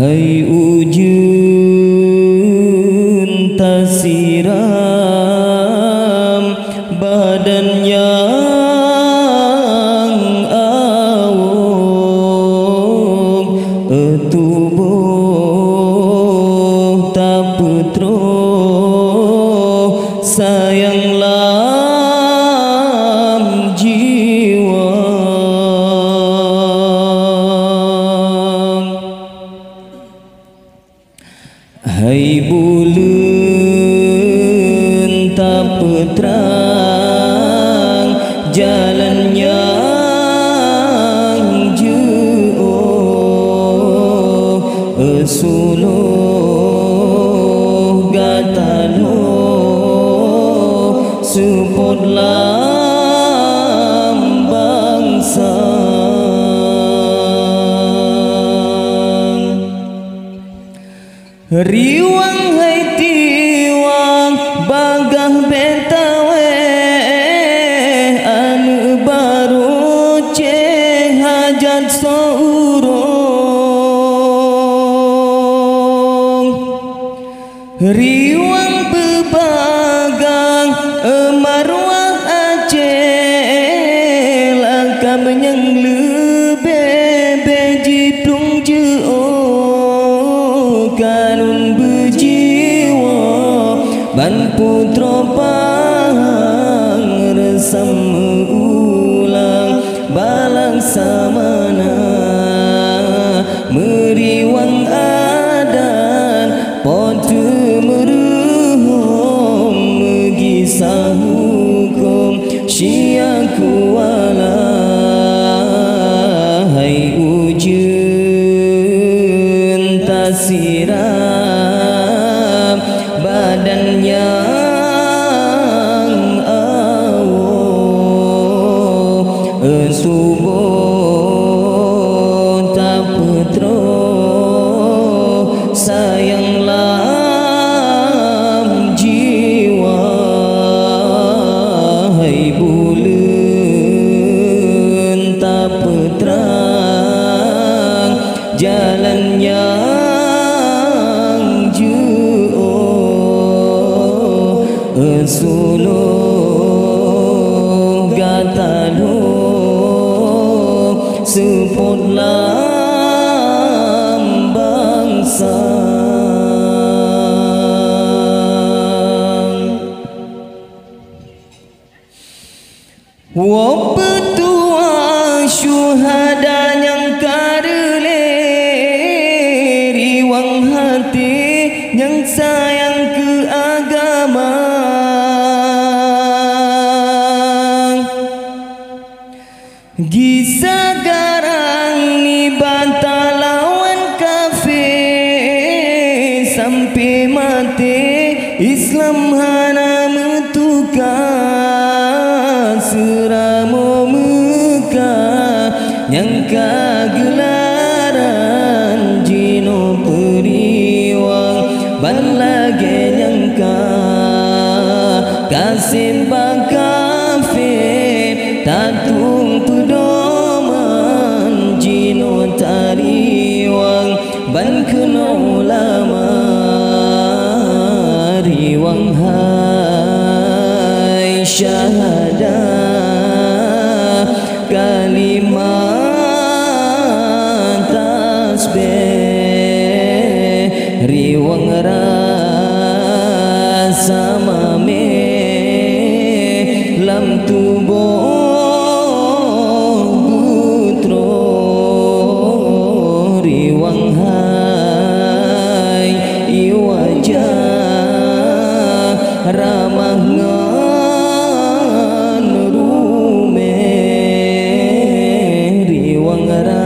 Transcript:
Hai ujun tak siram badan yang awam, tubuh tak petro sayanglah jiwa. Hai bulan tak peterang jalan yang jauh, suluh gatalo supportlah bangsa. Riwang hai tiwang bagah betawe anu baru ceh hajat seurung. Riwang bebagang marwah Aceh langkah yang lebih bejitung jauh kanun berjiwa ban putra pang resam ulang balang samana meriwang adan potu meruhum megisah hukum syiaku wala. Hai ujun tak siram badan yang awam, subuh tak petro sayanglah jiwa. Hai bulan tak peterang jalan yang jauh, suluh gatalo supportlah bangsa. Wa petua syuhada yang karele riwang hati yang sayang ke agama, gisa garang ni bantah lawan kafir sampai mati Islam hana metukar seramo Mekah yang kagelaran jino periwang ban lagi nyangka kasih bakafe tatung pedoman jino tariwang ban kena ulama riwang hai syahadah kalimat tasbih riwang rasa mame lam tubuh putro riwang hai iwajah ramah ngan rume riwang rasa